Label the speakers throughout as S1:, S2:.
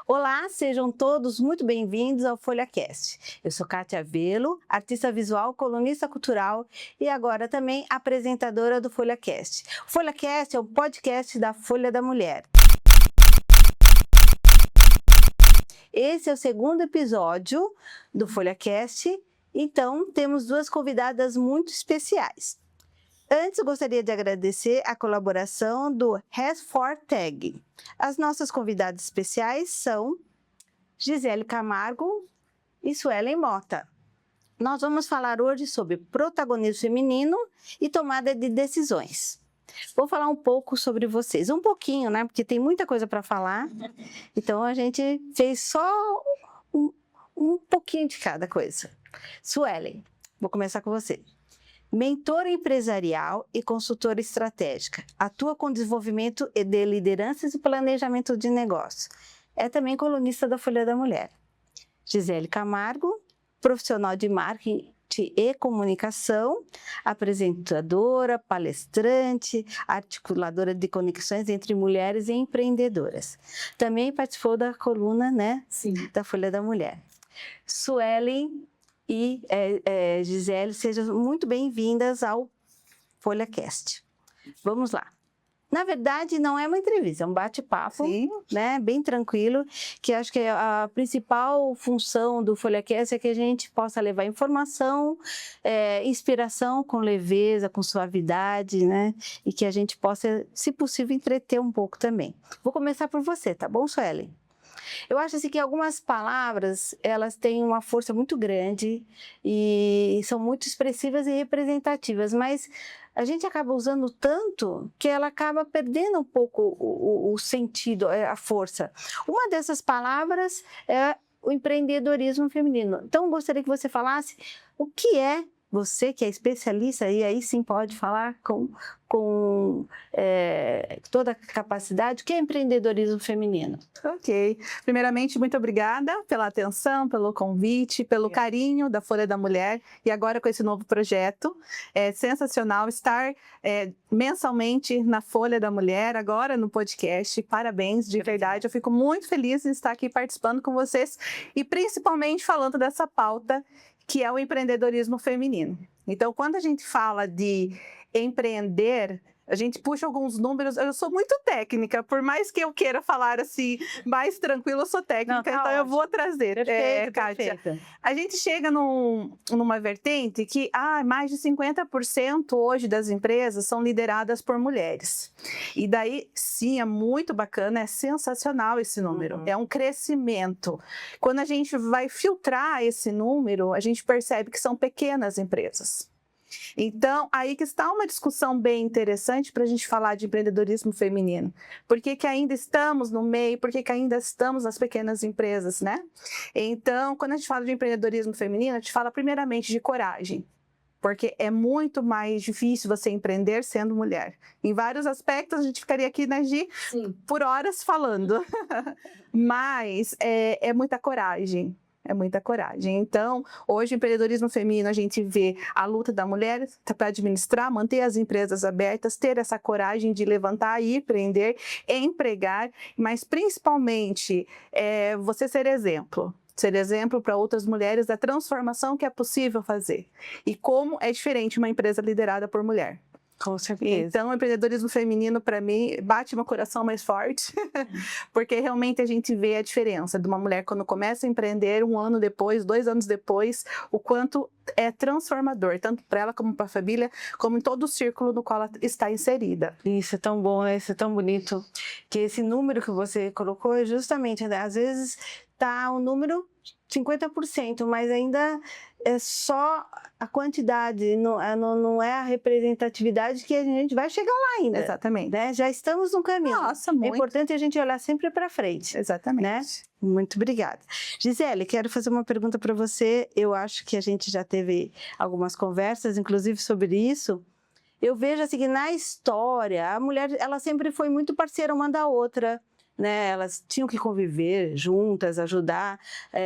S1: Olá, sejam todos muito bem-vindos ao FolhaCast. Eu sou Kátia Velo, artista visual, colunista cultural e agora também apresentadora do FolhaCast. O FolhaCast é o podcast da Folha da Mulher. Esse é o segundo episódio do FolhaCast, então temos duas convidadas muito especiais. Antes, eu gostaria de agradecer a colaboração do Has4Tag. As nossas convidadas especiais são Gisele Camargo e Suelen Mota. Nós vamos falar hoje sobre protagonismo feminino e tomada de decisões. Vou falar um pouco sobre vocês, um pouquinho, né? Porque tem muita coisa para falar. Então, a gente fez só um pouquinho de cada coisa. Suelen, vou começar com você. Mentora empresarial e consultora estratégica. Atua com desenvolvimento de lideranças e planejamento de negócio. É também colunista da Folha da Mulher. Gisele Camargo, profissional de marketing e comunicação, apresentadora, palestrante, articuladora de conexões entre mulheres e empreendedoras. Também participou da coluna, né,
S2: Sim,
S1: da Folha da Mulher. Suelen e Gisele, sejam muito bem-vindas ao FolhaCast. Vamos lá. Na verdade, não é uma entrevista, é um bate-papo, né, bem tranquilo, que acho que a principal função do FolhaCast é que a gente possa levar informação, inspiração com leveza, com suavidade, né, e que a gente possa, se possível, entreter um pouco também. Vou começar por você, tá bom, Suelen? Eu acho assim, que algumas palavras, elas têm uma força muito grande e são muito expressivas e representativas, mas a gente acaba usando tanto que ela acaba perdendo um pouco o sentido, a força. Uma dessas palavras é o empreendedorismo feminino. Então, eu gostaria que você falasse o que é, você que é especialista, e aí sim pode falar com toda a capacidade, o que é empreendedorismo feminino?
S2: Ok. Primeiramente, muito obrigada pela atenção, pelo convite, pelo carinho da Folha da Mulher e agora com esse novo projeto. É sensacional estar mensalmente na Folha da Mulher, agora no podcast. Parabéns, de verdade. Eu fico muito feliz em estar aqui participando com vocês e principalmente falando dessa pauta que é o empreendedorismo feminino. Então, quando a gente fala de empreender, a gente puxa alguns números. Eu sou muito técnica, por mais que eu queira falar assim, mais tranquilo, eu sou técnica, então ótimo. Eu vou trazer.
S1: Perfeito,
S2: Kátia.
S1: perfeito.
S2: A gente chega numa vertente que mais de 50% hoje das empresas são lideradas por mulheres. E daí, sim, é muito bacana, é sensacional esse número. É um crescimento. Quando a gente vai filtrar esse número, a gente percebe que são pequenas empresas. Então, aí que está uma discussão bem interessante para a gente falar de empreendedorismo feminino. Por que que ainda estamos no meio, por que que ainda estamos nas pequenas empresas, né? Então, quando a gente fala de empreendedorismo feminino, a gente fala primeiramente de coragem. Porque é muito mais difícil você empreender sendo mulher. Em vários aspectos, a gente ficaria aqui, né, Gi, por horas falando. Mas é muita coragem. É muita coragem. Então, hoje, o empreendedorismo feminino, a gente vê a luta da mulher para administrar, manter as empresas abertas, ter essa coragem de levantar e empreender, empregar, mas principalmente você ser exemplo. Ser exemplo para outras mulheres da transformação que é possível fazer. E como é diferente uma empresa liderada por mulher.
S1: Com certeza.
S2: Então, o empreendedorismo feminino, para mim, bate meu coração mais forte, porque realmente a gente vê a diferença de uma mulher quando começa a empreender 1 ano depois, 2 anos depois, o quanto é transformador, tanto para ela como para a família, como em todo o círculo no qual ela está inserida.
S1: Isso é tão bom, né? Isso é tão bonito, que esse número que você colocou é justamente, né? Às vezes está um número 50%, mas ainda é só a quantidade, não é a representatividade que a gente vai chegar lá ainda.
S2: Exatamente.
S1: Né? Já estamos no caminho.
S2: Nossa, muito.
S1: É importante a gente olhar sempre para frente.
S2: Exatamente.
S1: Né? Muito obrigada. Gisele, quero fazer uma pergunta para você. Eu acho que a gente já teve algumas conversas, inclusive sobre isso. Eu vejo assim que na história, a mulher ela sempre foi muito parceira uma da outra. Né, elas tinham que conviver juntas, ajudar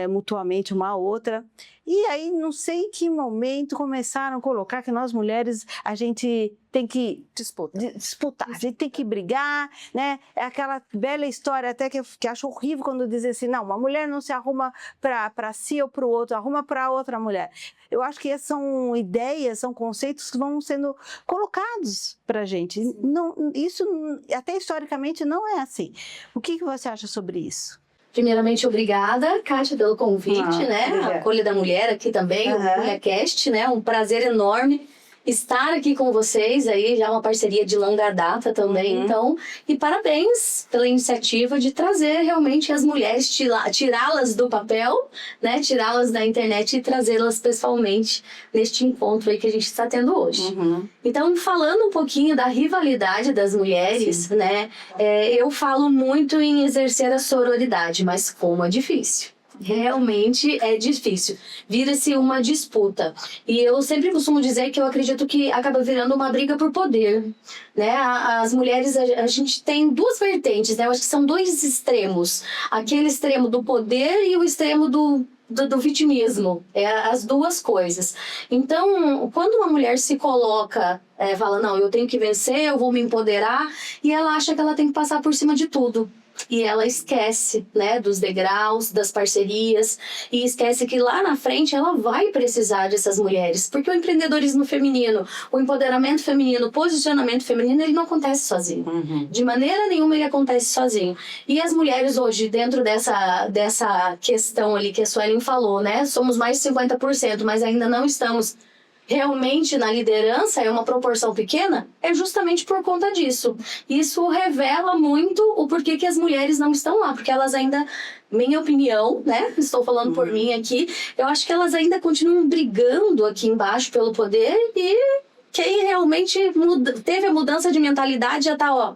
S1: mutuamente uma a outra. E aí, não sei em que momento começaram a colocar que nós mulheres, a gente tem que
S2: Disputa.
S1: disputar, a gente tem que brigar, né? É aquela velha história até que eu acho horrível quando dizem assim, não, uma mulher não se arruma para si ou para o outro, arruma para outra mulher. Eu acho que essas são ideias, são conceitos que vão sendo colocados para a gente. Não, isso até historicamente não é assim. O que você acha sobre isso?
S3: Primeiramente, obrigada, Kátia, pelo convite, né?
S1: Obrigada.
S3: A Folha da Mulher aqui também, o FolhaCast, né? Um prazer enorme estar aqui com vocês aí, já uma parceria de longa data também, então, e parabéns pela iniciativa de trazer realmente as mulheres, tirá-las do papel, né, tirá-las da internet e trazê-las pessoalmente neste encontro aí que a gente está tendo hoje. Então, falando um pouquinho da rivalidade das mulheres, né, eu falo muito em exercer a sororidade, mas como é difícil. Realmente é difícil. Vira-se uma disputa. E eu sempre costumo dizer que eu acredito que acaba virando uma briga por poder, né? As mulheres, a gente tem duas vertentes, né? Eu acho que são dois extremos. Aquele extremo do poder e o extremo do vitimismo. É as duas coisas. Então, quando uma mulher se coloca, fala, não, eu tenho que vencer, eu vou me empoderar, e ela acha que ela tem que passar por cima de tudo. E ela esquece, né, dos degraus, das parcerias, e esquece que lá na frente ela vai precisar dessas mulheres, porque o empreendedorismo feminino, o empoderamento feminino, o posicionamento feminino, ele não acontece sozinho. De maneira nenhuma ele acontece sozinho. E as mulheres hoje, dentro dessa questão ali que a Suelen falou, né, somos mais de 50%, mas ainda não estamos realmente na liderança, é uma proporção pequena, é justamente por conta disso. Isso revela muito o porquê que as mulheres não estão lá, porque elas ainda, minha opinião, né, estou falando por mim aqui, eu acho que elas ainda continuam brigando aqui embaixo pelo poder, e quem realmente teve a mudança de mentalidade já está, ó,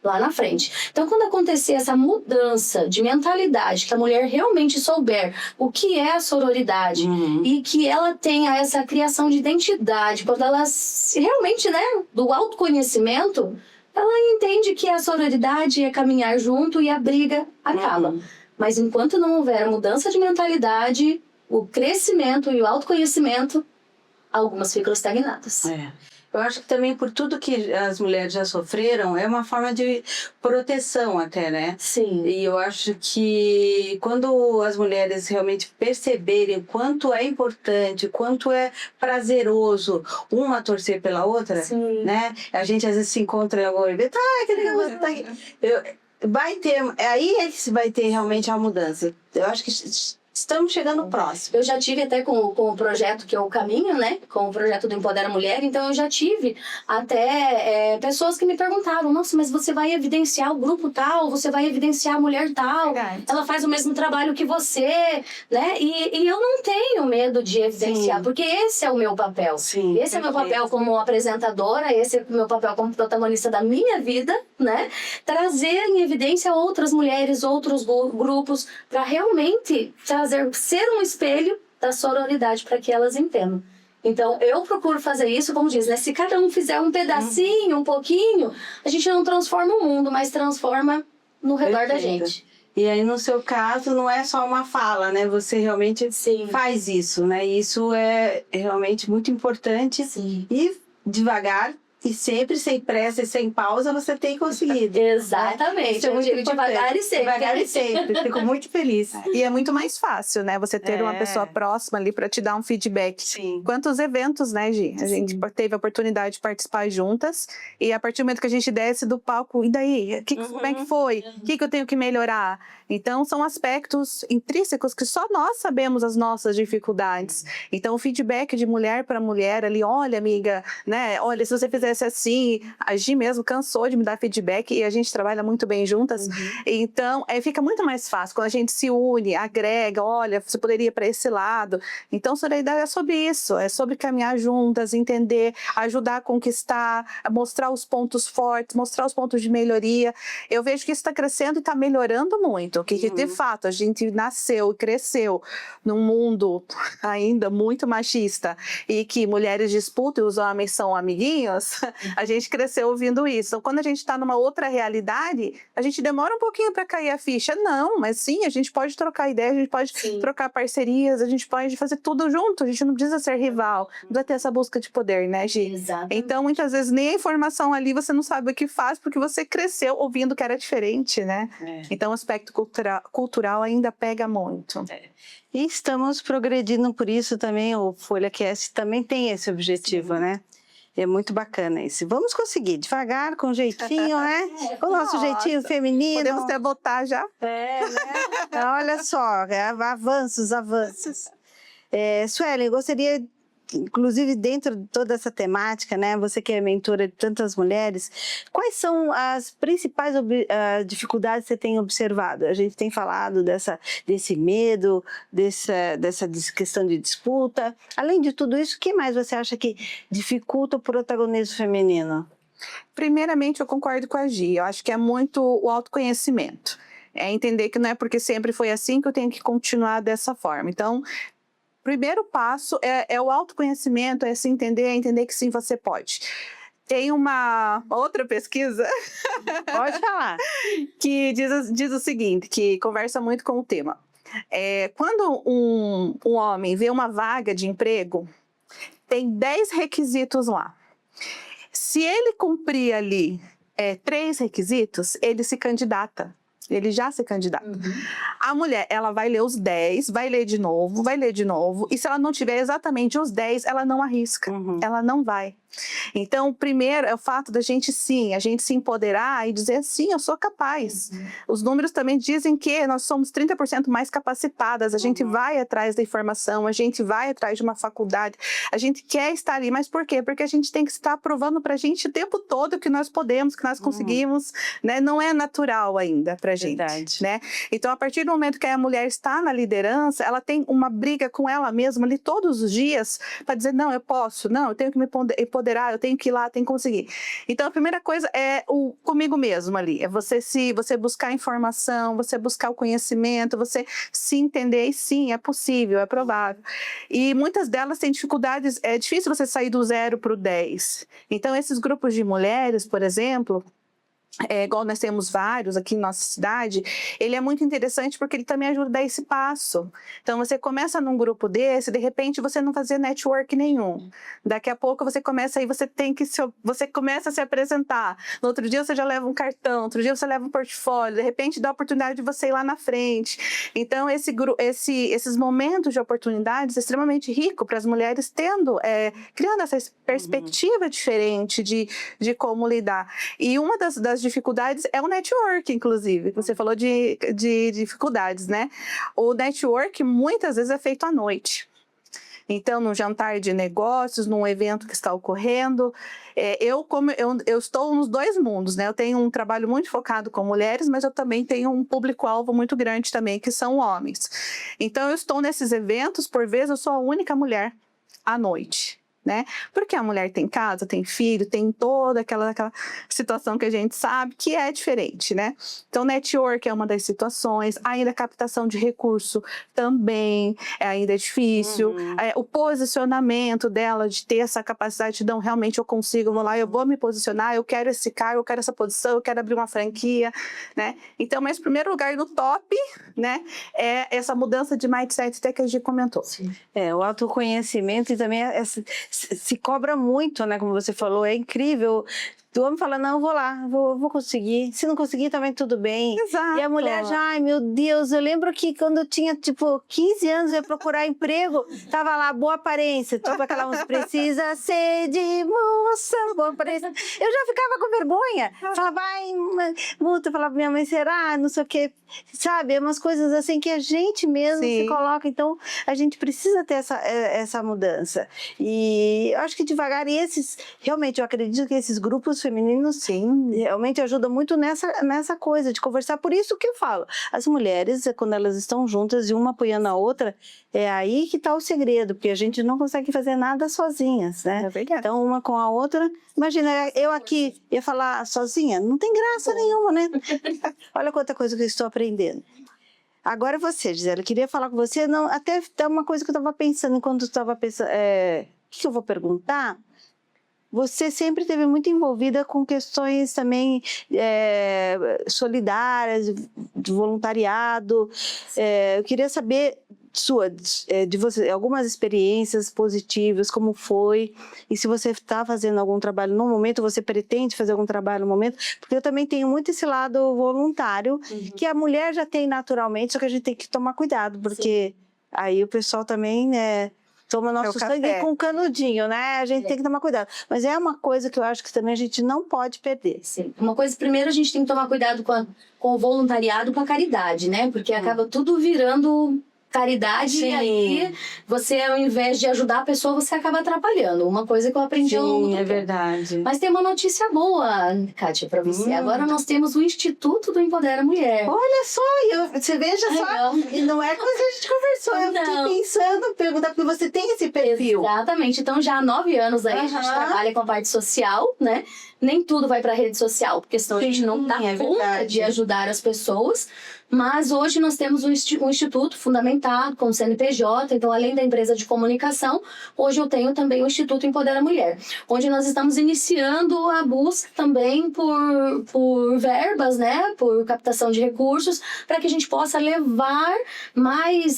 S3: lá na frente. Então, quando acontecer essa mudança de mentalidade, que a mulher realmente souber o que é a sororidade e que ela tenha essa criação de identidade, quando ela realmente, né, do autoconhecimento, ela entende que a sororidade é caminhar junto e a briga acaba. Mas enquanto não houver a mudança de mentalidade, o crescimento e o autoconhecimento, algumas ficam estagnadas.
S1: Eu acho que também por tudo que as mulheres já sofreram, é uma forma de proteção até, né?
S3: Sim.
S1: E eu acho que quando as mulheres realmente perceberem quanto é importante, quanto é prazeroso uma torcer pela outra,
S3: Sim.
S1: né? A gente às vezes se encontra em algum evento, aquele negócio tá aqui. Vai ter, aí é que se vai ter realmente a mudança. Eu acho que estamos chegando próximo.
S3: Eu já tive até com o projeto que eu caminho, né? Com o projeto do Empodera Mulher. Então, eu já tive até pessoas que me perguntavam, nossa, mas você vai evidenciar o grupo tal, você vai evidenciar a mulher tal, ela faz o mesmo trabalho que você, né? E eu não tenho medo de evidenciar, porque esse é o meu papel. Esse é o meu papel como apresentadora, esse é o meu papel como protagonista da minha vida, né? Trazer em evidência outras mulheres, outros grupos, para realmente ser um espelho da sororidade para que elas entendam. Então, eu procuro fazer isso, como diz, né? Se cada um fizer um pedacinho, um pouquinho, a gente não transforma o mundo, mas transforma no redor da gente.
S1: E aí, no seu caso, não é só uma fala, né? Você realmente faz isso, né? E isso é realmente muito importante. E devagar, e sempre sem pressa e sem pausa, você tem conseguido.
S3: Exatamente.
S1: Eu digo
S3: devagar e sempre.
S1: Devagar e sempre. Fico muito feliz.
S2: E é muito mais fácil, né? Você ter uma pessoa próxima ali para te dar um feedback. Quantos eventos, né, Gi? A gente teve a oportunidade de participar juntas. E a partir do momento que a gente desce do palco, e daí? Como é que foi? O que eu tenho que melhorar? Então, são aspectos intrínsecos que só nós sabemos as nossas dificuldades. Então, o feedback de mulher para mulher ali, olha, amiga, né? Olha, se você fizesse assim, a Gi mesmo cansou de me dar feedback e a gente trabalha muito bem juntas. Então, fica muito mais fácil quando a gente se une, agrega, olha, você poderia ir para esse lado. Então, sororidade é sobre isso, é sobre caminhar juntas, entender, ajudar a conquistar, mostrar os pontos fortes, mostrar os pontos de melhoria. Eu vejo que isso está crescendo e está melhorando muito, que de fato a gente nasceu e cresceu num mundo ainda muito machista e que mulheres disputam e os homens são amiguinhos. nossa, a gente cresceu ouvindo isso. Então, quando a gente está numa outra realidade, a gente demora um pouquinho para cair a ficha. Não, mas sim, a gente pode trocar ideia, a gente pode trocar parcerias, a gente pode fazer tudo junto, a gente não precisa ser rival, não precisa ter essa busca de poder, né, Gi?
S3: Exatamente.
S2: Então, muitas vezes, nem a informação ali você não sabe o que faz, porque você cresceu ouvindo que era diferente, né? Então, o aspecto cultural ainda pega muito.
S1: E estamos progredindo por isso também, o FolhaCast também tem esse objetivo, né? É muito bacana isso. Vamos conseguir, devagar, com jeitinho, né? Com o nosso jeitinho feminino.
S2: Podemos até votar já?
S1: Né? Olha só, avanços. Suelen, gostaria, inclusive dentro de toda essa temática, né? Você que é mentora de tantas mulheres, quais são as principais dificuldades que você tem observado? A gente tem falado desse medo, dessa questão de disputa. Além de tudo isso, o que mais você acha que dificulta o protagonismo feminino?
S2: Primeiramente, eu concordo com a Gi. Eu acho que é muito o autoconhecimento. É entender que não é porque sempre foi assim que eu tenho que continuar dessa forma. Então, primeiro passo é o autoconhecimento, é se entender, é entender que sim, você pode. Tem uma outra pesquisa
S1: Pode falar.
S2: que diz o seguinte, que conversa muito com o tema. Quando um homem vê uma vaga de emprego, tem 10 requisitos lá. Se ele cumprir ali 3 requisitos, ele se candidata. Ele já se candidata. A mulher, ela vai ler os 10, vai ler de novo, e se ela não tiver exatamente os 10, ela não arrisca, ela não vai. Então, primeiro é o fato da gente a gente se empoderar e dizer, sim, eu sou capaz. Os números também dizem que nós somos 30% mais capacitadas, a gente vai atrás da informação, a gente vai atrás de uma faculdade, a gente quer estar ali, mas por quê? Porque a gente tem que estar provando pra gente o tempo todo que nós podemos, que nós conseguimos, né? Não é natural ainda pra gente, né? Então, a partir do momento que a mulher está na liderança, ela tem uma briga com ela mesma ali todos os dias para dizer, não, eu posso, não, eu tenho que me empoderar, eu tenho que ir lá, tenho que conseguir. Então, a primeira coisa é o comigo mesmo ali, é você buscar informação, você buscar o conhecimento, você se entender, e sim, é possível, é provável. E muitas delas têm dificuldades, é difícil você sair do 0 para o 10. Então, esses grupos de mulheres, por exemplo, igual nós temos vários aqui em nossa cidade, ele é muito interessante porque ele também ajuda a dar esse passo. Então, você começa num grupo desse, de repente você não fazia network nenhum. Daqui a pouco você começa aí, você começa a se apresentar. No outro dia você já leva um cartão, outro dia você leva um portfólio, de repente dá a oportunidade de você ir lá na frente. Então, esses momentos de oportunidades é extremamente rico para as mulheres criando essa perspectiva diferente de como lidar. E uma das dificuldades é o network, inclusive. Você falou de dificuldades, né? O network muitas vezes é feito à noite. Então, num jantar de negócios, num evento que está ocorrendo, eu estou nos 2 mundos, né? Eu tenho um trabalho muito focado com mulheres, mas eu também tenho um público-alvo muito grande também, que são homens. Então, eu estou nesses eventos, por vezes eu sou a única mulher à noite. Né? Porque a mulher tem casa, tem filho, tem toda aquela situação que a gente sabe que é diferente, né? Então, network é uma das situações, ainda a captação de recurso também ainda é difícil, o posicionamento dela de ter essa capacidade de não, realmente eu consigo, vou lá, eu vou me posicionar, eu quero esse cargo, eu quero essa posição, eu quero abrir uma franquia, né? Então, mas em primeiro lugar no top, né, é essa mudança de mindset até que a gente comentou.
S1: Sim. O autoconhecimento e também se cobra muito, né? Como você falou, é incrível. O homem fala, não, eu vou lá, vou conseguir. Se não conseguir, também tudo bem.
S2: Exato.
S1: E a mulher já, ai meu Deus, eu lembro que quando eu tinha, 15 anos, eu ia procurar emprego, tava lá, boa aparência, toda aquela música, precisa ser de moça, boa aparência. Eu já ficava com vergonha. Falava, ai, multa, falava, minha mãe, será? Não sei o quê. Sabe, umas coisas assim que a gente mesmo se coloca. Então, a gente precisa ter essa mudança. E eu acho que devagar, realmente, eu acredito que esses grupos femininos, realmente ajudam muito nessa coisa de conversar. Por isso que eu falo, as mulheres, quando elas estão juntas e uma apoiando a outra, é aí que está o segredo, porque a gente não consegue fazer nada sozinhas, né?
S2: É verdade.
S1: Então, uma com a outra, imagina, eu aqui ia falar sozinha, não tem graça nenhuma, né? Olha quanta coisa que eu estou aprendendo. Agora você, Gisela, eu queria falar com você, até uma coisa que eu estava pensando enquanto estava pensando, o que eu vou perguntar? você sempre esteve muito envolvida com questões também solidárias, de voluntariado. Eu queria saber de você, algumas experiências positivas, como foi, e se você está fazendo algum trabalho no momento, você pretende fazer algum trabalho no momento, porque eu também tenho muito esse lado voluntário, que a mulher já tem naturalmente, só que a gente tem que tomar cuidado, porque aí o pessoal também, toma nosso sangue com canudinho, né? A gente tem que tomar cuidado. Mas é uma coisa que eu acho que também a gente não pode perder.
S3: Sim. Uma coisa, primeiro a gente tem que tomar cuidado com o voluntariado, com a caridade, né? Porque acaba tudo virando caridade. Sim. E aí você, ao invés de ajudar a pessoa, você acaba atrapalhando. Uma coisa que eu aprendi ao longo do tempo.
S1: Verdade.
S3: Mas tem uma notícia boa, Kátia, para você. Agora nós temos o Instituto do Empodera Mulher.
S1: Olha só, você veja só, e não é coisa que a gente conversou. Eu fiquei pensando, perguntar, porque você tem esse perfil.
S3: Exatamente. Então, já há 9 anos aí, a gente trabalha com a parte social, né? Nem tudo vai para a rede social, porque senão a gente não dá conta de ajudar as pessoas. Mas hoje nós temos um instituto fundamentado com o CNPJ, então além da empresa de comunicação, hoje eu tenho também o Instituto Empodera Mulher, onde nós estamos iniciando a busca também por verbas, né, por captação de recursos, para que a gente possa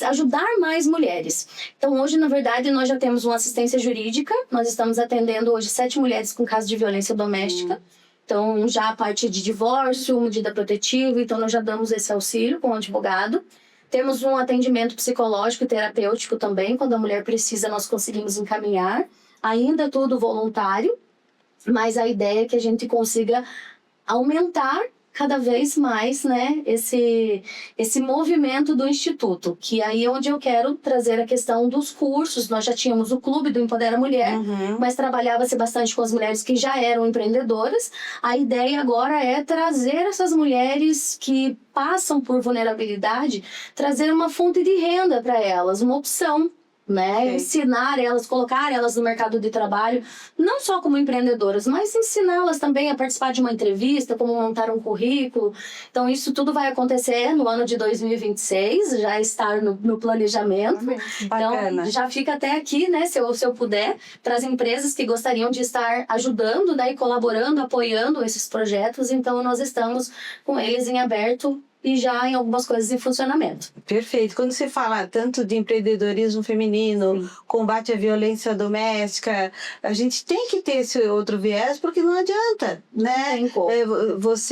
S3: ajudar mais mulheres. Então hoje, na verdade, nós já temos uma assistência jurídica, nós estamos atendendo hoje 7 mulheres com caso de violência doméstica. Então, já a parte de divórcio, medida protetiva, então nós já damos esse auxílio com o advogado. Temos um atendimento psicológico e terapêutico também, quando a mulher precisa, nós conseguimos encaminhar. Ainda tudo voluntário, mas a ideia é que a gente consiga aumentar cada vez mais, né, esse movimento do Instituto, que aí é onde eu quero trazer a questão dos cursos. Nós já tínhamos o Clube do Empodera Mulher, mas trabalhava-se bastante com as mulheres que já eram empreendedoras. A ideia agora é trazer essas mulheres que passam por vulnerabilidade, trazer uma fonte de renda para elas, uma opção, né? Ensinar elas, colocar elas no mercado de trabalho, não só como empreendedoras, mas ensiná-las também a participar de uma entrevista, como montar um currículo. Então, isso tudo vai acontecer no ano de 2026, já estar no planejamento. Então, já fica até aqui, né, se eu puder, para as empresas que gostariam de estar ajudando, né, e colaborando, apoiando esses projetos. Então, nós estamos com eles em aberto e já em algumas coisas em funcionamento.
S1: Perfeito. Quando você fala tanto de empreendedorismo feminino, combate à violência doméstica, a gente tem que ter esse outro viés, porque não adianta, né?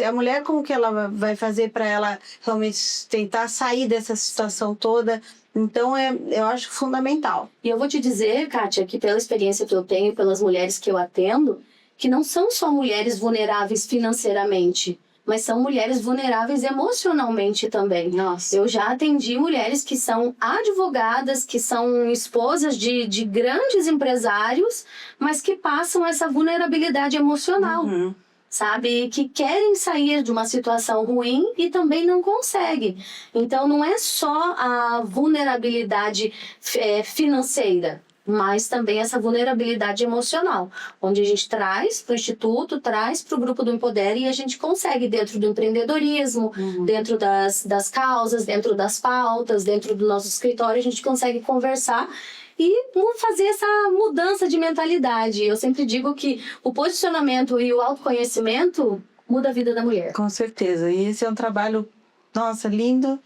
S1: A mulher, como que ela vai fazer para ela realmente tentar sair dessa situação toda? Então, eu acho fundamental.
S3: E eu vou te dizer, Kátia, que pela experiência que eu tenho, pelas mulheres que eu atendo, que não são só mulheres vulneráveis financeiramente, mas são mulheres vulneráveis emocionalmente também. Nossa. Eu já atendi mulheres que são advogadas, que são esposas de grandes empresários, mas que passam essa vulnerabilidade emocional, sabe? Que querem sair de uma situação ruim e também não conseguem. Então, não é só a vulnerabilidade financeira, mas também essa vulnerabilidade emocional, onde a gente traz para o Instituto, traz para o Grupo do Empodera, e a gente consegue, dentro do empreendedorismo, dentro das causas, dentro das pautas, dentro do nosso escritório, a gente consegue conversar e fazer essa mudança de mentalidade. Eu sempre digo que o posicionamento e o autoconhecimento muda a vida da mulher.
S1: Com certeza, e esse é um trabalho, nossa, lindo.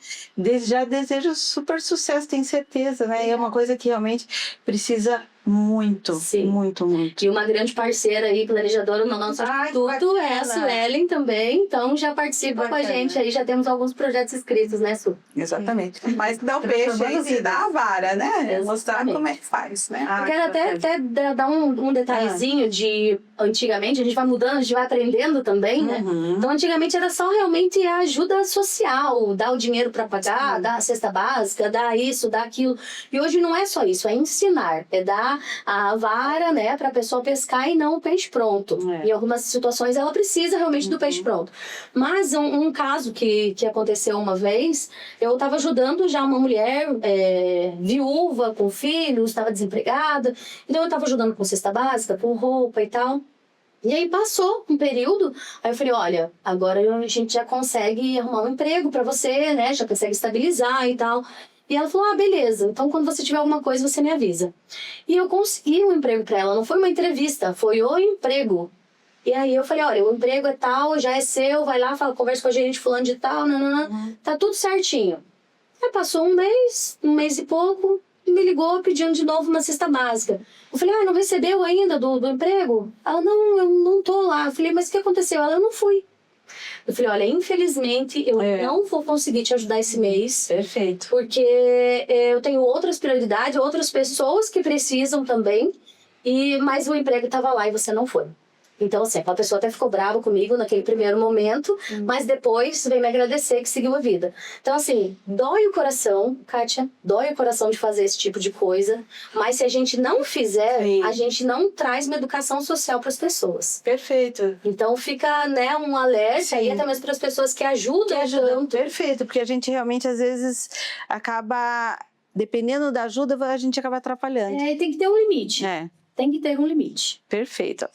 S1: Já desejo super sucesso, tenho certeza, né? E é uma coisa que realmente precisa muito, muito.
S3: E uma grande parceira aí, planejadora no nosso instituto, é a Suelen também. Então, já participa com a gente aí, já temos alguns projetos escritos, né, Su?
S2: Exatamente. Mas dá o peixe aí e dá a vara, né? Exatamente. Mostrar como é que faz, né?
S3: Eu quero até dar um detalhezinho de... Antigamente, a gente vai mudando, a gente vai aprendendo também, né? Então, antigamente era só realmente a ajuda social, dar o dinheiro para pagar, dar a cesta básica, dar isso, dar aquilo. E hoje não é só isso, é ensinar, é dar a vara, né, para a pessoa pescar e não o peixe pronto. Em algumas situações ela precisa realmente do peixe pronto. Mas um caso que aconteceu uma vez, eu estava ajudando já uma mulher viúva, com filhos, estava desempregada, então eu estava ajudando com cesta básica, com roupa e tal. E aí passou um período, aí eu falei, olha, agora a gente já consegue arrumar um emprego para você, né, já consegue estabilizar e tal. E ela falou, beleza, então quando você tiver alguma coisa, você me avisa. E eu consegui um emprego para ela, não foi uma entrevista, foi o emprego. E aí eu falei, olha, o emprego é tal, já é seu, vai lá, conversa com a gerente fulano de tal, tá tudo certinho. Aí passou um mês e pouco, me ligou pedindo de novo uma cesta básica. Eu falei, não recebeu ainda do emprego? Ela, não, eu não tô lá. Eu falei, mas o que aconteceu? Ela, eu não fui. Eu falei, olha, infelizmente eu não vou conseguir te ajudar esse mês.
S1: Perfeito.
S3: Porque eu tenho outras prioridades, outras pessoas que precisam também, mas o emprego estava lá e você não foi. Então, assim, a pessoa até ficou brava comigo naquele primeiro momento, mas depois veio me agradecer que seguiu a vida. Então, assim, dói o coração, Kátia, dói o coração de fazer esse tipo de coisa, mas se a gente não fizer, a gente não traz uma educação social para as pessoas.
S1: Perfeito.
S3: Então, fica, né, um alerta aí até mesmo para as pessoas que ajudam tanto.
S1: Perfeito, porque a gente realmente, às vezes, acaba, dependendo da ajuda, a gente acaba atrapalhando.
S3: Tem que ter um limite. Tem que ter um limite.
S1: Perfeito.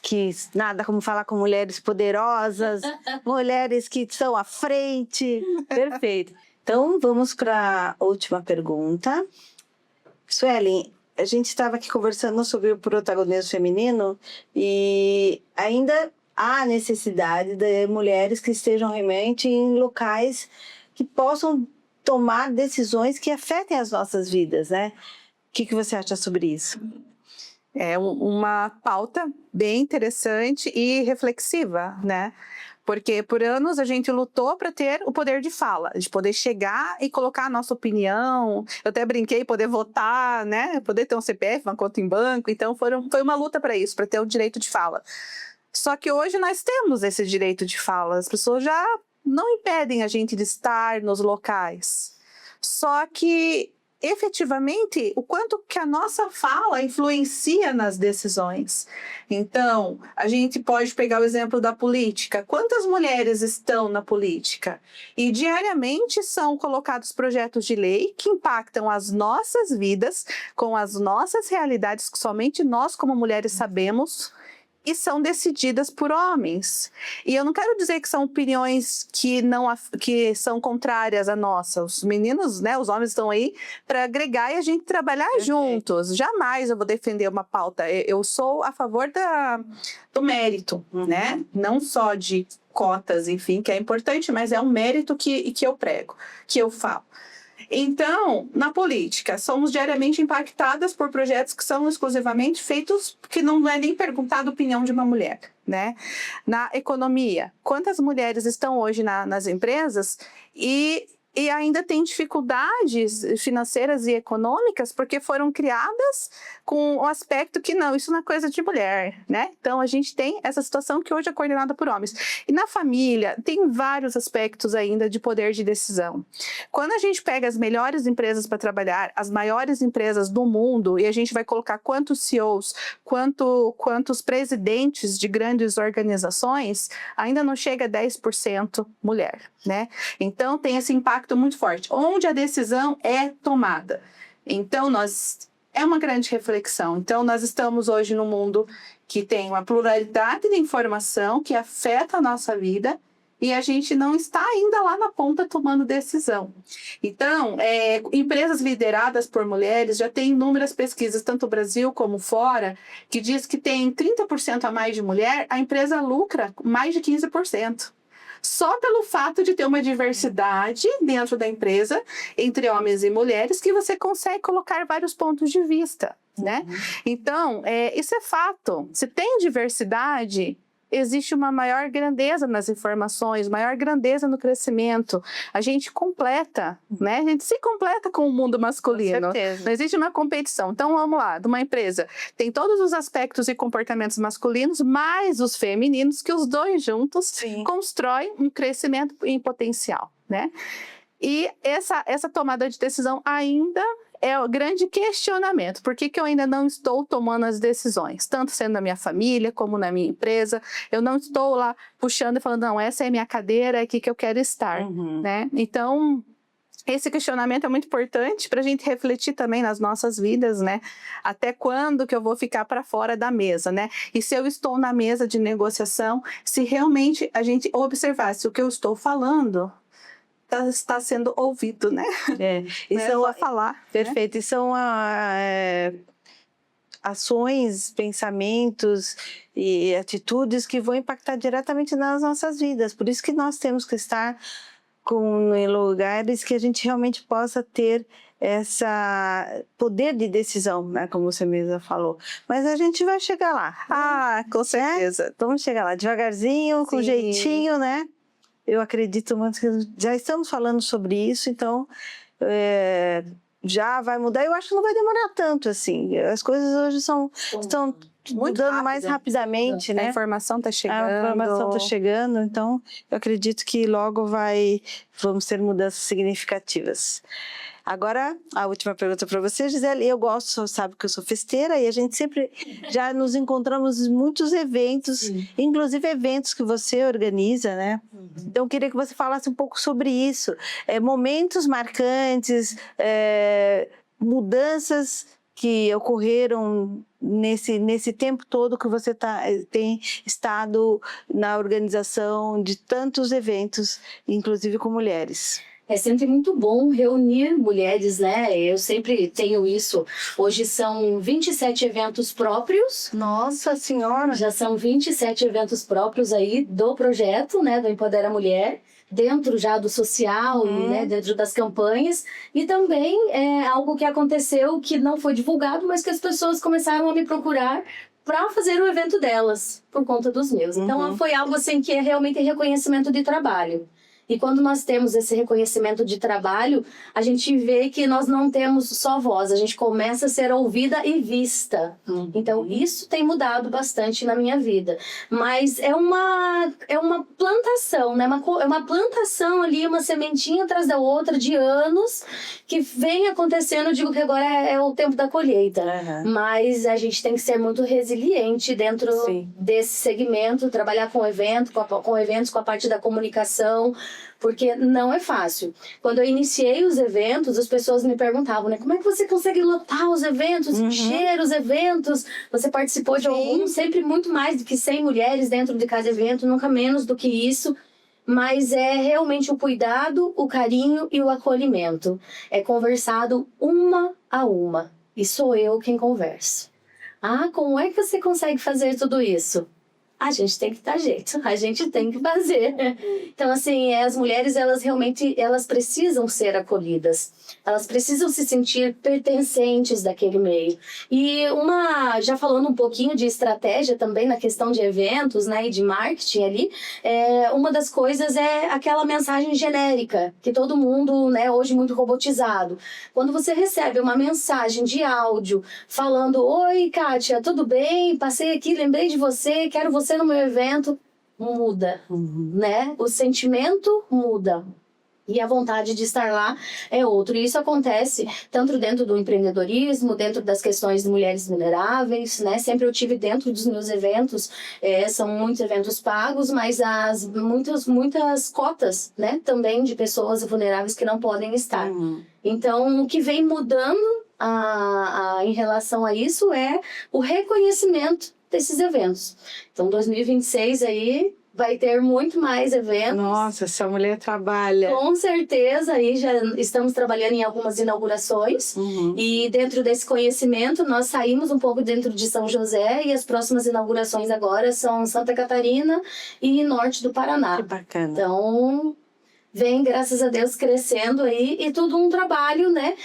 S1: Que nada como falar com mulheres poderosas, mulheres que estão à frente. Perfeito. Então, vamos para a última pergunta. Suelen, a gente estava aqui conversando sobre o protagonismo feminino e ainda há necessidade de mulheres que estejam realmente em locais que possam tomar decisões que afetem as nossas vidas, né? O que você acha sobre isso?
S2: É uma pauta bem interessante e reflexiva, né? Porque por anos a gente lutou para ter o poder de fala, de poder chegar e colocar a nossa opinião. Eu até brinquei, poder votar, né? Poder ter um CPF, uma conta em banco. Então foi uma luta para isso, para ter o direito de fala. Só que hoje nós temos esse direito de fala. As pessoas já não impedem a gente de estar nos locais. Só que efetivamente, o quanto que a nossa fala influencia nas decisões. Então, a gente pode pegar o exemplo da política. Quantas mulheres estão na política? E diariamente são colocados projetos de lei que impactam as nossas vidas, com as nossas realidades, que somente nós como mulheres sabemos, e são decididas por homens. E eu não quero dizer que são opiniões que são contrárias à nossa. Os meninos, né, os homens estão aí para agregar e a gente trabalhar juntos. Jamais eu vou defender uma pauta. Eu sou a favor do mérito, né? Não só de cotas, enfim, que é importante, mas é um mérito que eu prego, que eu falo. Então, na política, somos diariamente impactadas por projetos que são exclusivamente feitos, que não é nem perguntada a opinião de uma mulher, né? Na economia, quantas mulheres estão hoje nas empresas e ainda têm dificuldades financeiras e econômicas porque foram criadas com o aspecto que não, isso não é coisa de mulher, né? Então, a gente tem essa situação que hoje é coordenada por homens. E na família, tem vários aspectos ainda de poder de decisão. Quando a gente pega as melhores empresas para trabalhar, as maiores empresas do mundo, e a gente vai colocar quantos CEOs, quantos presidentes de grandes organizações, ainda não chega a 10% mulher, né? Então, tem esse impacto muito forte, onde a decisão é tomada. Então, é uma grande reflexão. Então, nós estamos hoje num mundo que tem uma pluralidade de informação que afeta a nossa vida e a gente não está ainda lá na ponta tomando decisão. Então, empresas lideradas por mulheres já têm inúmeras pesquisas, tanto no Brasil como fora, que diz que tem 30% a mais de mulher, a empresa lucra mais de 15%. Só pelo fato de ter uma diversidade dentro da empresa, entre homens e mulheres, que você consegue colocar vários pontos de vista, né? Então, isso é fato. Se tem diversidade, existe uma maior grandeza nas informações, maior grandeza no crescimento. A gente completa, né? A gente se completa com o mundo masculino.
S1: Com certeza.
S2: Não existe uma competição. Então, vamos lá, de uma empresa, tem todos os aspectos e comportamentos masculinos, mais os femininos, que os dois juntos constroem um crescimento em potencial, né? E essa tomada de decisão ainda é o grande questionamento. Por que eu ainda não estou tomando as decisões? Tanto sendo na minha família, como na minha empresa. Eu não estou lá puxando e falando, não, essa é a minha cadeira, é aqui que eu quero estar, né? Então, esse questionamento é muito importante para a gente refletir também nas nossas vidas, né? Até quando que eu vou ficar para fora da mesa, né? E se eu estou na mesa de negociação, se realmente a gente observar se o que eu estou falando está sendo ouvido, né?
S1: E
S2: Não é
S1: são,
S2: só falar.
S1: perfeito, e são ações, pensamentos e atitudes que vão impactar diretamente nas nossas vidas. Por isso que nós temos que estar em lugares que a gente realmente possa ter essa poder de decisão, né, como você mesma falou. Mas a gente vai chegar lá.
S2: Ah, com certeza.
S1: Vamos chegar lá devagarzinho, com
S2: Sim.
S1: jeitinho, né? Eu acredito muito que já estamos falando sobre isso, então já vai mudar. Eu acho que não vai demorar tanto assim. As coisas hoje estão mudando mais rapidamente,
S2: A
S1: né?
S2: informação está chegando.
S1: A informação está chegando, então eu acredito que logo vamos ter mudanças significativas. Agora, a última pergunta para você, Gisele. Eu gosto, sabe que eu sou festeira e a gente sempre já nos encontramos em muitos eventos, inclusive eventos que você organiza, né? Então, eu queria que você falasse um pouco sobre isso. Momentos marcantes, mudanças que ocorreram nesse tempo todo que você tem estado na organização de tantos eventos, inclusive com mulheres.
S3: É sempre muito bom reunir mulheres, né? Eu sempre tenho isso. Hoje são 27 eventos próprios.
S1: Nossa Senhora!
S3: Já são 27 eventos próprios aí do projeto, né? Do Empodera Mulher. Dentro já do social, né, dentro das campanhas. E também é algo que aconteceu que não foi divulgado, mas que as pessoas começaram a me procurar para fazer o evento delas, por conta dos meus. Então foi algo assim que é realmente reconhecimento de trabalho. E quando nós temos esse reconhecimento de trabalho, a gente vê que nós não temos só voz, a gente começa a ser ouvida e vista. Então, isso tem mudado bastante na minha vida. Mas é uma plantação, né? É uma plantação ali, uma sementinha atrás da outra de anos que vem acontecendo. Eu digo que agora é o tempo da colheita. Mas a gente tem que ser muito resiliente dentro desse segmento, trabalhar com eventos, com a parte da comunicação, porque não é fácil. Quando eu iniciei os eventos, as pessoas me perguntavam, né? Como é que você consegue lotar os eventos, encher os eventos? Você participou de algum, sempre muito mais do que 100 mulheres dentro de cada evento, nunca menos do que isso. Mas é realmente o cuidado, o carinho e o acolhimento. É conversado uma a uma. E sou eu quem converso. Ah, como é que você consegue fazer tudo isso? A gente tem que dar jeito, a gente tem que fazer. Então, assim, as mulheres, elas realmente, elas precisam ser acolhidas. Elas precisam se sentir pertencentes daquele meio. E já falando um pouquinho de estratégia também na questão de eventos, né, e de marketing ali, uma das coisas é aquela mensagem genérica, que todo mundo, né, hoje muito robotizado. Quando você recebe uma mensagem de áudio falando: oi, Kátia, tudo bem? Passei aqui, lembrei de você, quero você no meu evento, muda, né? O sentimento muda. E a vontade de estar lá é outro. E isso acontece tanto dentro do empreendedorismo, dentro das questões de mulheres vulneráveis, né? Sempre eu tive dentro dos meus eventos, são muitos eventos pagos, mas muitas cotas, né? Também de pessoas vulneráveis que não podem estar. Então, o que vem mudando em relação a isso é o reconhecimento desses eventos. Então, 2026 aí vai ter muito mais eventos.
S1: Nossa, essa mulher trabalha.
S3: Com certeza, aí já estamos trabalhando em algumas inaugurações. E dentro desse conhecimento, nós saímos um pouco dentro de São José e as próximas inaugurações agora são Santa Catarina e norte do Paraná.
S1: Que bacana.
S3: Então, vem, graças a Deus, crescendo aí, e tudo um trabalho, né,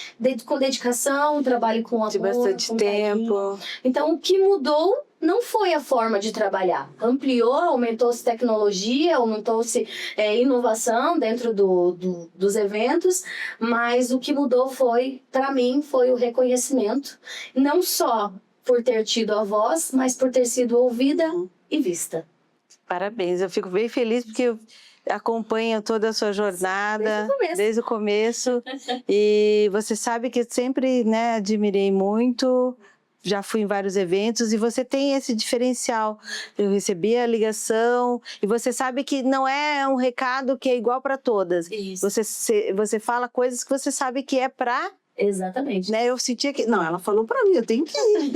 S3: com dedicação, um trabalho com amor,
S1: de bastante tempo.
S3: Então, o que mudou não foi a forma de trabalhar. Ampliou, aumentou-se tecnologia, aumentou-se inovação dentro dos eventos, mas o que mudou para mim, foi o reconhecimento, não só por ter tido a voz, mas por ter sido ouvida e vista.
S1: Parabéns, eu fico bem feliz porque eu acompanho toda a sua jornada desde o começo. E você sabe que eu sempre, né, admirei muito. Já fui em vários eventos e você tem esse diferencial. Eu recebi a ligação e você sabe que não é um recado que é igual para todas.
S3: Isso.
S1: Você fala coisas que você sabe que é para
S3: Exatamente.
S1: Né? Eu sentia que... Não, ela falou para mim, eu tenho que ir.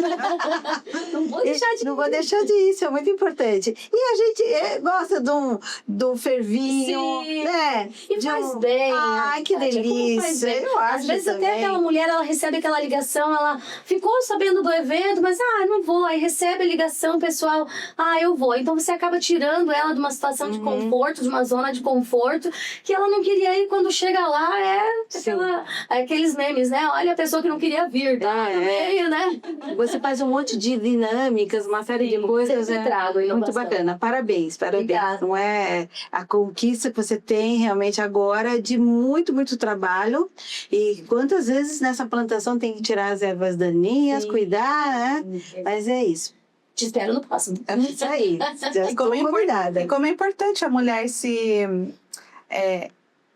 S3: Não vou deixar de
S1: Não vou deixar de ir, isso é muito importante. E a gente gosta de um fervinho,
S3: Sim.
S1: né?
S3: E faz bem.
S1: Ai, que
S3: Kátia, como faz
S1: delícia.
S3: bem?
S1: Eu acho
S3: Às vezes
S1: também.
S3: até aquela mulher, ela recebe aquela ligação, ela ficou sabendo do evento, mas não vou. Aí recebe a ligação, pessoal, eu vou. Então você acaba tirando ela de uma situação de conforto, de uma zona de conforto, que ela não queria ir. Quando chega lá, aqueles memes, né? Olha a pessoa que não queria vir. Veio, né?
S1: Você faz um monte de dinâmicas, uma série de coisas.
S3: Sempre trago inovação.
S1: Muito bacana. Parabéns.
S3: Obrigada.
S1: Não é a conquista que você tem realmente agora de muito, muito trabalho. E quantas vezes nessa plantação tem que tirar as ervas daninhas, cuidar, né? Mas é isso.
S3: Te espero no próximo.
S1: É isso aí. Já estou convidada.
S2: E como é importante a mulher se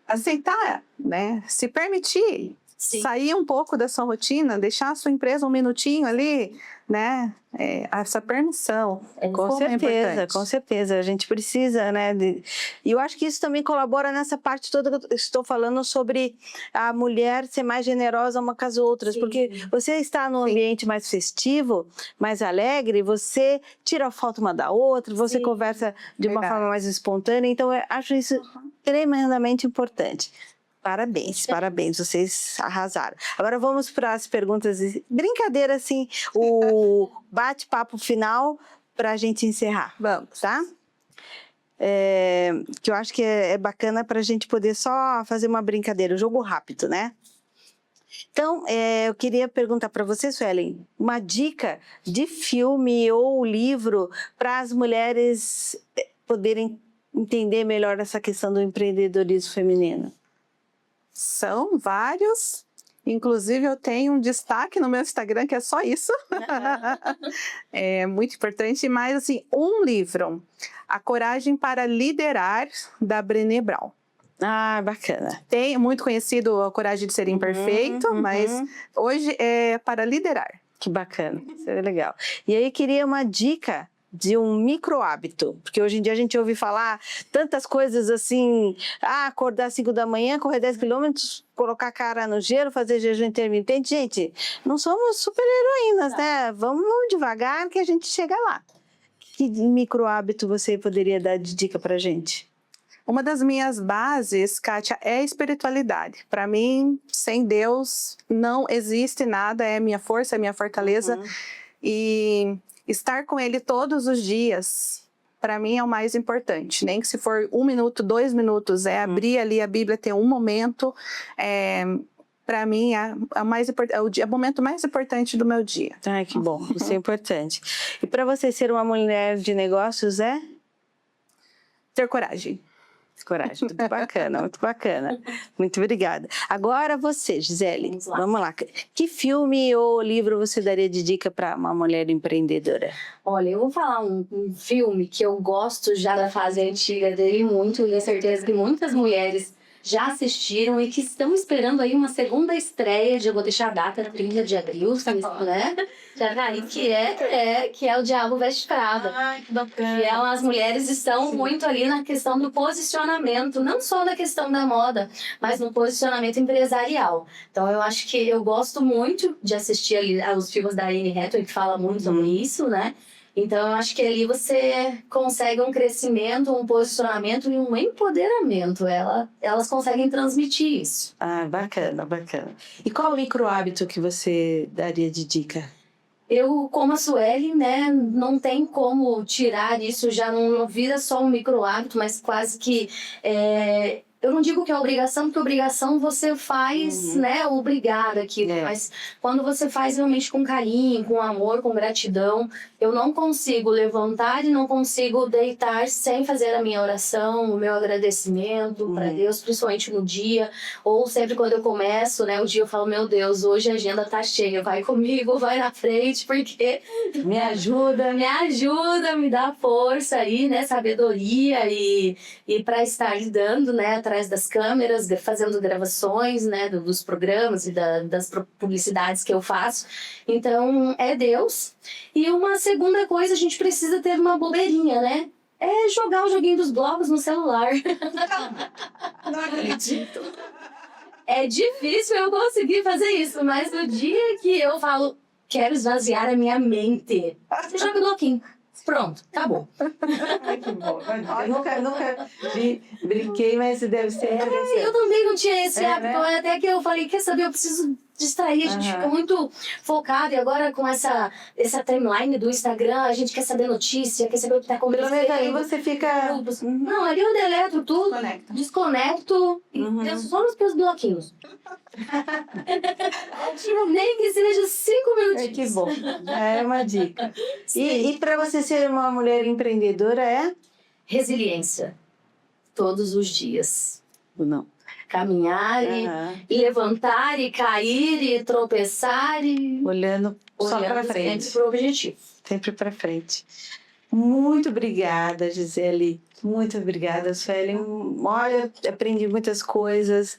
S2: aceitar, né? Se permitir.
S3: Sim.
S2: Sair um pouco da sua rotina, deixar a sua empresa um minutinho ali, né? Essa permissão.
S1: Com certeza. A gente precisa, né? E eu acho que isso também colabora nessa parte toda que eu estou falando sobre a mulher ser mais generosa uma com as outras.
S3: Sim.
S1: Porque você está num ambiente mais festivo, mais alegre, você tira foto uma da outra, você conversa de uma forma mais espontânea. Então, eu acho isso tremendamente importante. Parabéns, vocês arrasaram. Agora vamos para as perguntas, brincadeira assim, o bate-papo final para a gente encerrar. Vamos, tá? Que eu acho que é bacana para a gente poder só fazer uma brincadeira, um jogo rápido, né? Então, eu queria perguntar para você, Suelen, uma dica de filme ou livro para as mulheres poderem entender melhor essa questão do empreendedorismo feminino.
S2: São vários, inclusive eu tenho um destaque no meu Instagram que é só isso, é muito importante, mas assim, um livro, A Coragem para Liderar, da Brené Brown.
S1: Bacana.
S2: Tem muito conhecido A Coragem de Ser Imperfeito, mas hoje é para liderar.
S1: Que bacana, isso é legal. E aí queria uma dica de um micro hábito, porque hoje em dia a gente ouve falar tantas coisas assim, acordar às 5 da manhã, correr 10 quilômetros, colocar a cara no gelo, fazer jejum intermitente. Gente, não somos super heroínas, né? Vamos devagar que a gente chega lá. Que micro hábito você poderia dar de dica pra gente?
S2: Uma das minhas bases, Kátia, é a espiritualidade. Para mim, sem Deus, não existe nada, é minha força, é minha fortaleza. E estar com Ele todos os dias, para mim, é o mais importante. Nem que se for 1 minuto, 2 minutos, abrir ali a Bíblia, ter um momento, para mim, é o momento mais importante do meu dia.
S1: Ai, que bom, isso é importante. E para você ser uma mulher de negócios,
S2: Ter coragem.
S1: Coragem, muito bacana, muito bacana. Muito obrigada. Agora você, Gisele, vamos lá. Que filme ou livro você daria de dica para uma mulher empreendedora?
S3: Olha, eu vou falar um filme que eu gosto já da fase antiga dele muito, e tenho certeza que muitas mulheres já assistiram e que estão esperando aí uma segunda estreia, eu vou deixar a data, 30 de abril, né? Já tá aí, que é O Diabo Veste Prada.
S1: Ai, que bacana.
S3: Que as mulheres estão muito ali na questão do posicionamento, não só da questão da moda, mas no posicionamento empresarial. Então eu acho que eu gosto muito de assistir ali aos filmes da Anne Hathaway, que fala muito sobre isso, né? Então, eu acho que ali você consegue um crescimento, um posicionamento e um empoderamento. Elas conseguem transmitir isso.
S1: Bacana, bacana. E qual micro hábito que você daria de dica?
S3: Eu, como a Sueli, né, não tem como tirar isso, já não vira só um micro hábito, mas quase que... eu não digo que é obrigação, porque obrigação você faz, né, obrigada aqui. Mas quando você faz realmente com carinho, com amor, com gratidão, eu não consigo levantar e não consigo deitar sem fazer a minha oração, o meu agradecimento para Deus, principalmente no dia. Ou sempre quando eu começo, né, o dia eu falo, meu Deus, hoje a agenda tá cheia, vai comigo, vai na frente, porque
S1: me ajuda,
S3: me dá força aí, né, sabedoria e para estar lidando, né, atrás das câmeras, fazendo gravações, né, dos programas e das publicidades que eu faço. Então, é Deus. E uma segunda coisa, a gente precisa ter uma bobeirinha, né? É jogar o joguinho dos blocos no celular.
S2: Não acredito.
S3: É difícil eu conseguir fazer isso, mas no dia que eu falo, quero esvaziar a minha mente, você joga o bloquinho. Pronto, acabou.
S1: Ai, que bom. Eu nunca brinquei, mas deve ser interessante.
S3: Eu também não tinha esse hábito,
S1: né?
S3: até que eu falei, quer saber, eu preciso distrair, a gente fica muito focado, e agora com essa timeline do Instagram, a gente quer saber notícia, quer saber o que está
S1: Pelo
S3: acontecendo.
S1: menos aí você fica...
S3: Não, ali eu deleto tudo, desconecto e penso só nos meus bloquinhos. Nem que seja 5 minutinhos.
S1: Que bom, é uma dica. E para você ser uma mulher empreendedora é?
S3: Resiliência. Todos os dias.
S1: Não.
S3: Caminhar e levantar e cair e tropeçar e
S1: Olhando só para frente.
S3: Sempre pro objetivo.
S1: Sempre para frente. Muito obrigada, Gisele. Muito obrigada, Sueli. Olha, aprendi muitas coisas.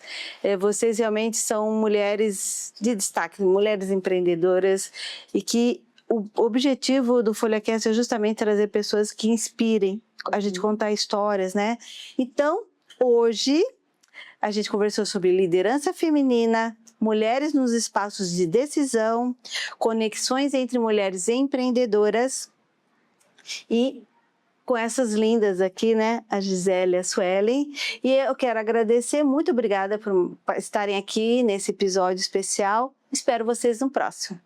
S1: Vocês realmente são mulheres de destaque, mulheres empreendedoras, e que o objetivo do FolhaCast é justamente trazer pessoas que inspirem, a gente contar histórias, né? Então, hoje, a gente conversou sobre liderança feminina, mulheres nos espaços de decisão, conexões entre mulheres empreendedoras e com essas lindas aqui, né? A Gisele e a Suelen. E eu quero agradecer, muito obrigada por estarem aqui nesse episódio especial. Espero vocês no próximo.